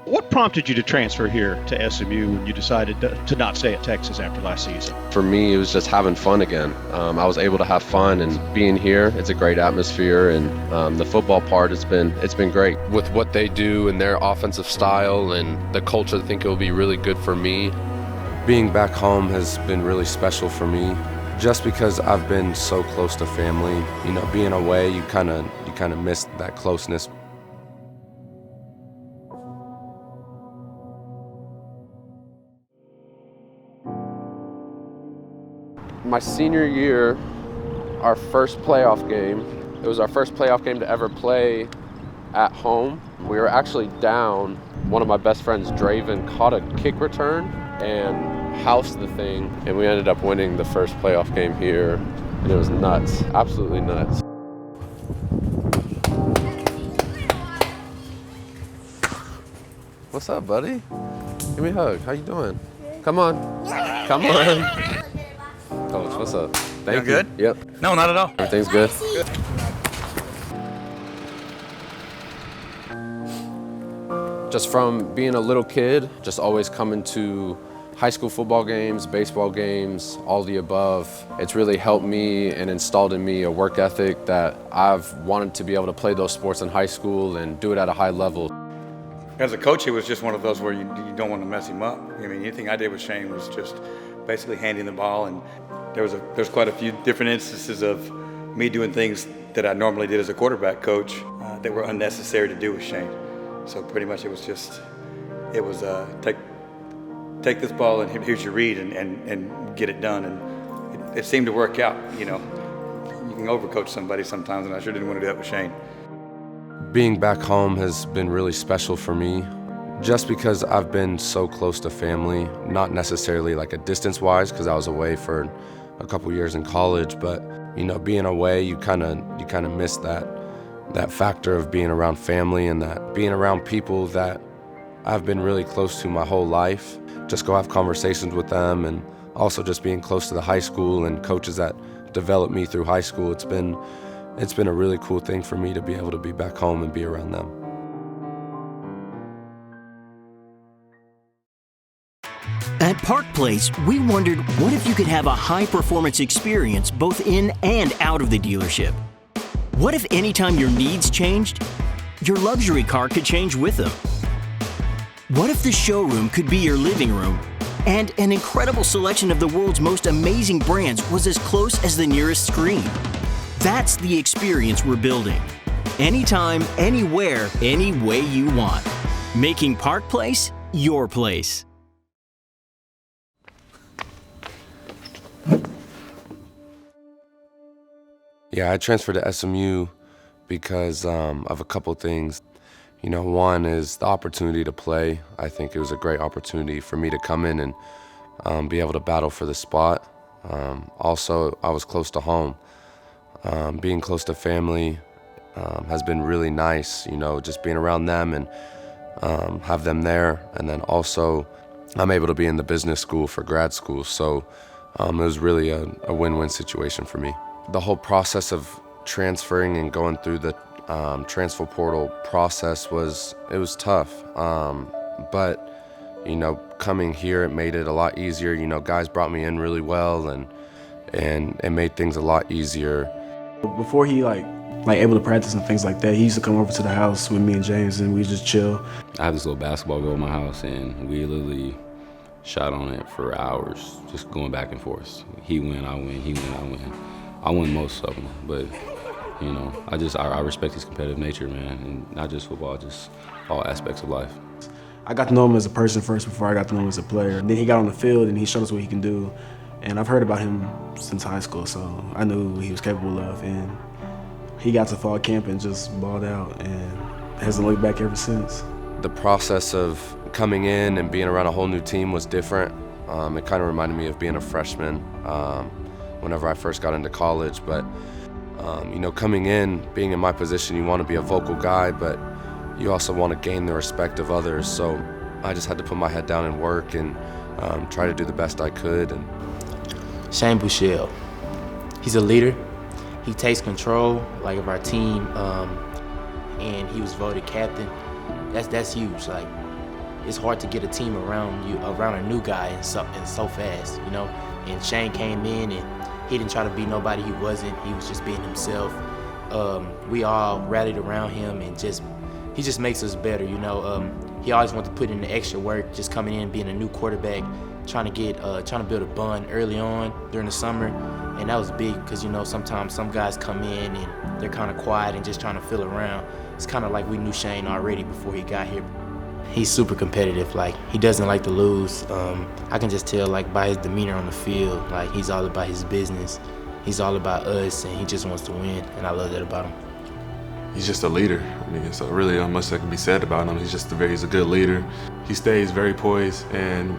What prompted you to transfer here to SMU when you decided to not stay at Texas after last season? For me, it was just having fun again. I was able to have fun, and being here, it's a great atmosphere, and the football part, it's been great. With what they do and their offensive style and the culture, I think it will be really good for me. Being back home has been really special for me, just because I've been so close to family. You know, being away, you kind of miss that closeness. My senior year, our first playoff game, it was our first playoff game to ever play at home. We were actually down. One of my best friends, Draven, caught a kick return and housed the thing, and we ended up winning the first playoff game here, and it was nuts, absolutely nuts. What's up, buddy? Give me a hug. How you doing? Come on. Come on. Coach, what's up? Thank you. Good? Yep. No, not at all. Everything's good? Just from being a little kid, just always coming to high school football games, baseball games, all the above. It's really helped me and installed in me a work ethic that I've wanted to be able to play those sports in high school and do it at a high level. As a coach, it was just one of those where you don't want to mess him up. I mean, anything I did with Shane was just basically handing the ball, and there's quite a few different instances of me doing things that I normally did as a quarterback coach that were unnecessary to do with Shane. So pretty much it was take this ball and here's your read and get it done, and it seemed to work out. You know, you can overcoach somebody sometimes, and I sure didn't want to do that with Shane. Being back home has been really special for me, just because I've been so close to family, not necessarily like a distance-wise, because I was away for a couple years in college, but you know, being away, you kind of miss that factor of being around family and that being around people that I've been really close to my whole life. Just go have conversations with them, and also just being close to the high school and coaches that developed me through high school. It's been a really cool thing for me to be able to be back home and be around them. At Park Place, we wondered, what if you could have a high-performance experience both in and out of the dealership? What if anytime your needs changed, your luxury car could change with them? What if the showroom could be your living room, and an incredible selection of the world's most amazing brands was as close as the nearest screen? That's the experience we're building. Anytime, anywhere, any way you want. Making Park Place your place. Yeah, I transferred to SMU because of a couple things. You know, one is the opportunity to play. I think it was a great opportunity for me to come in and be able to battle for the spot. Also, I was close to home. Being close to family has been really nice, you know, just being around them and have them there. And then also, I'm able to be in the business school for grad school, so it was really a win-win situation for me. The whole process of transferring and going through the transfer portal process was tough, but you know, coming here, it made it a lot easier. You know, guys brought me in really well, and it made things a lot easier. Before he like able to practice and things like that, he used to come over to the house with me and James, and we just chill. I have this little basketball goal in my house, and we literally shot on it for hours, just going back and forth. He win, I win, he win, I win. I win most of them, but you know, I respect his competitive nature, man, and not just football, just all aspects of life. I got to know him as a person first before I got to know him as a player. And then he got on the field and he showed us what he can do. And I've heard about him since high school, so I knew what he was capable of. And he got to fall camp and just balled out, and hasn't looked back ever since. The process of coming in and being around a whole new team was different. It kind of reminded me of being a freshman whenever I first got into college. But you know, coming in, being in my position, you want to be a vocal guy, but you also want to gain the respect of others. So I just had to put my head down and work and try to do the best I could. And Shane Buechele, he's a leader. He takes control of our team, and he was voted captain. That's huge. it's hard to get a team around you, around a new guy and so fast, you know. And Shane came in and he didn't try to be nobody he wasn't. He was just being himself. We all rallied around him and he just makes us better, you know. He always wanted to put in the extra work, just coming in, being a new quarterback, trying to build a bond early on during the summer. And that was big because, you know, sometimes some guys come in and they're kind of quiet and just trying to feel around. It's kind of like we knew Shane already before he got here. He's super competitive. Like, he doesn't like to lose. I can just tell, like, by his demeanor on the field, like, he's all about his business. He's all about us, and he just wants to win, and I love that about him. He's just a leader. I mean, so really not much that can be said about him. He's a good leader. He stays very poised, and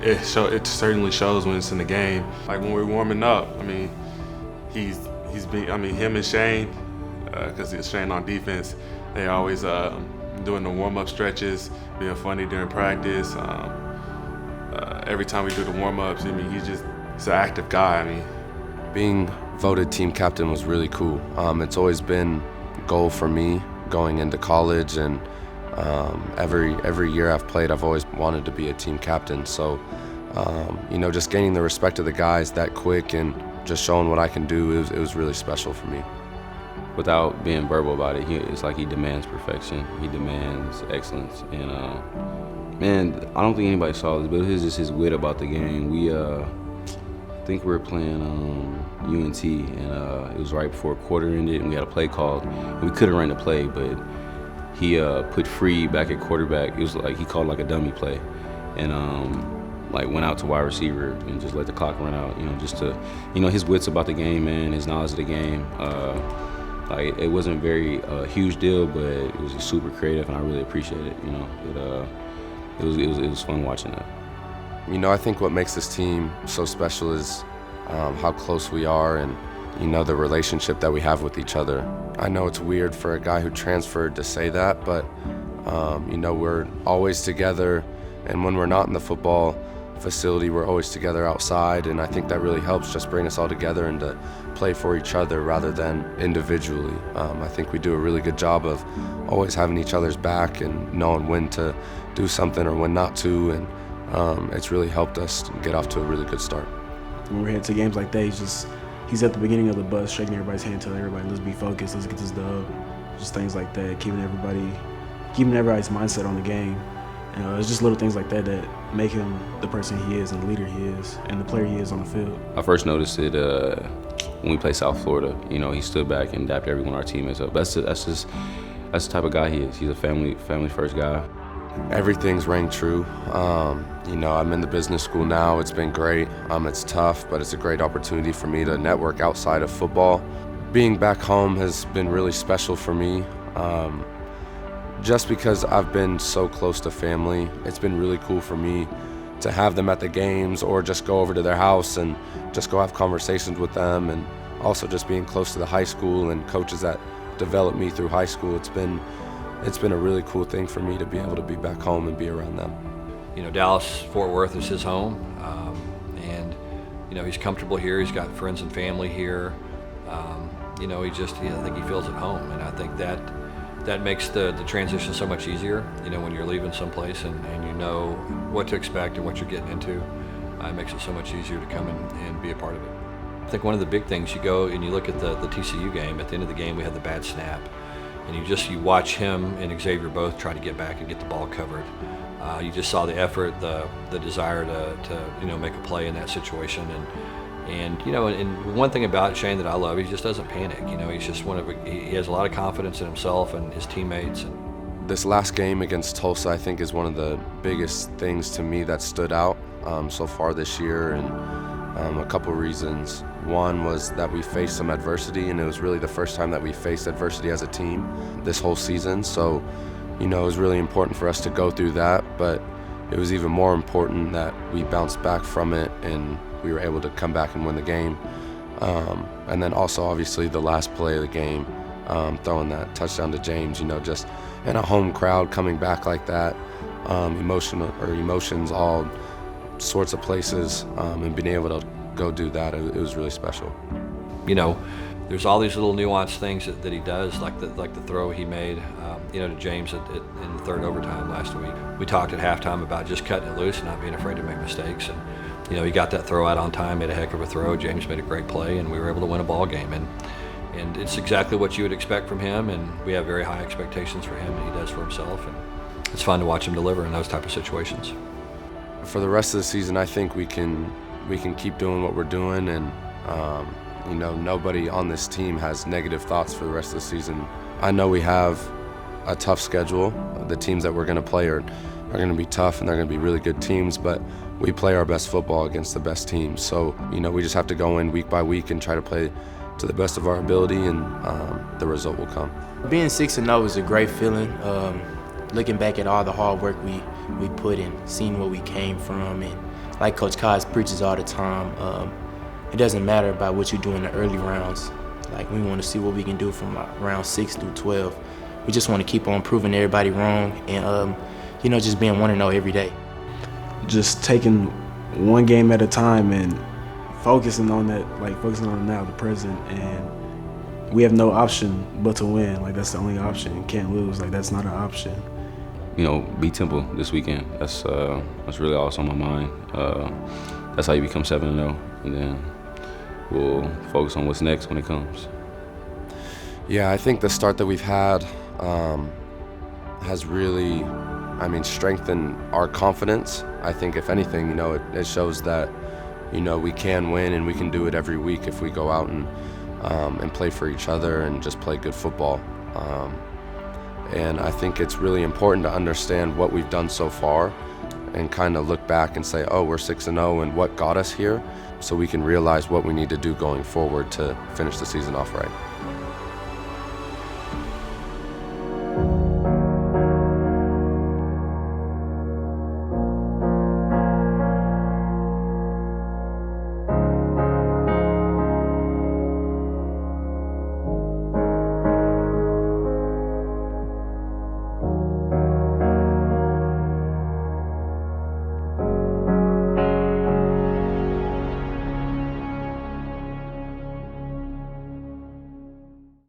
it certainly shows when it's in the game. Like when we're warming up, I mean, him and Shane, because it's Shane on defense, they always doing the warm-up stretches, being funny during practice. Every time we do the warm-ups, I mean, he's an active guy. I mean, being voted team captain was really cool. It's always been a goal for me going into college, and every year I've played, I've always wanted to be a team captain. So, you know, just gaining the respect of the guys that quick and just showing what I can do, it was really special for me. Without being verbal about it, it's like he demands perfection. He demands excellence. And, man, I don't think anybody saw this, but it was just his wit about the game. I think we were playing UNT, and it was right before a quarter ended, and we had a play called. And we couldn't run the play, but he put Free back at quarterback. It was like he called like a dummy play, and like went out to wide receiver and just let the clock run out. You know, just to, you know, his wits about the game, man, his knowledge of the game. Like it wasn't very huge deal, but it was super creative, and I really appreciate it. You know, it was fun watching that. You know, I think what makes this team so special is how close we are, and you know, the relationship that we have with each other. I know it's weird for a guy who transferred to say that, but you know, we're always together, and when we're not in the football facility, we're always together outside, and I think that really helps just bring us all together and to play for each other rather than individually. I think we do a really good job of always having each other's back and knowing when to do something or when not to, and it's really helped us get off to a really good start. When we're headed to games like that, he's at the beginning of the bus, shaking everybody's hand, telling everybody, let's be focused, let's get this dub. Just things like that, keeping everybody's mindset on the game. It's just little things like that that make him the person he is and the leader he is and the player he is on the field. I first noticed it when we played South Florida. You know, he stood back and dapped everyone on our teammates up. That's the type of guy he is. He's a family first guy. Everything's rang true. You know, I'm in the business school now. It's been great. It's tough, but it's a great opportunity for me to network outside of football. Being back home has been really special for me. Just because I've been so close to family, it's been really cool for me to have them at the games or just go over to their house and just go have conversations with them, and also just being close to the high school and coaches that developed me through high school. It's been a really cool thing for me to be able to be back home and be around them. You know, Dallas-Fort Worth is his home, and you know, he's comfortable here. He's got friends and family here. You know, I think he feels at home, and I think that makes the transition so much easier. You know, when you're leaving someplace and you know what to expect and what you're getting into, it makes it so much easier to come and be a part of it. I think one of the big things, you go and you look at the TCU game. At the end of the game, we had the bad snap, and you watch him and Xavier both try to get back and get the ball covered. You just saw the effort, the desire to you know, make a play in that situation, and you know, and one thing about Shane that I love, he just doesn't panic. You know, he's just he has a lot of confidence in himself and his teammates. This last game against Tulsa, I think, is one of the biggest things to me that stood out so far this year, and a couple reasons. One was that we faced some adversity, and it was really the first time that we faced adversity as a team this whole season. So, you know, it was really important for us to go through that, but it was even more important that we bounced back from it and we were able to come back and win the game. And then also, obviously, the last play of the game, throwing that touchdown to James, you know, just in a home crowd coming back like that, emotions all sorts of places, and being able to go do that, it was really special. You know, there's all these little nuanced things that he does, like the throw he made to James in the third overtime last week. We talked at halftime about just cutting it loose and not being afraid to make mistakes. And he got that throw out on time, made a heck of a throw. James made a great play, and we were able to win a ball game. And it's exactly what you would expect from him, and we have very high expectations for him, and he does for himself. And it's fun to watch him deliver in those type of situations. For the rest of the season, I think we can keep doing what we're doing, and nobody on this team has negative thoughts for the rest of the season. I know we have a tough schedule. The teams that we're going to play are going to be tough, and they're going to be really good teams, but we play our best football against the best teams. So, we just have to go in week by week and try to play to the best of our ability, and the result will come. Being 6-0 is a great feeling. Looking back at all the hard work we put in, seeing where we came from, and like Coach Kaz preaches all the time, it doesn't matter about what you do in the early rounds. Like, we want to see what we can do from round 6 through 12. We just want to keep on proving everybody wrong, and just being 1-0 every day. Just taking one game at a time and focusing on that, focusing on now, the present, and we have no option but to win. That's the only option. Can't lose. That's not an option. Beat Temple this weekend. That's really all that's on my mind. That's how you become 7-0, and then we'll focus on what's next when it comes. Yeah, I think the start that we've had has really, strengthened our confidence. I think if anything, it shows that, we can win, and we can do it every week if we go out and play for each other and just play good football. And I think it's really important to understand what we've done so far and kind of look back and say, oh, we're 6-0 and what got us here, so we can realize what we need to do going forward to finish the season off right.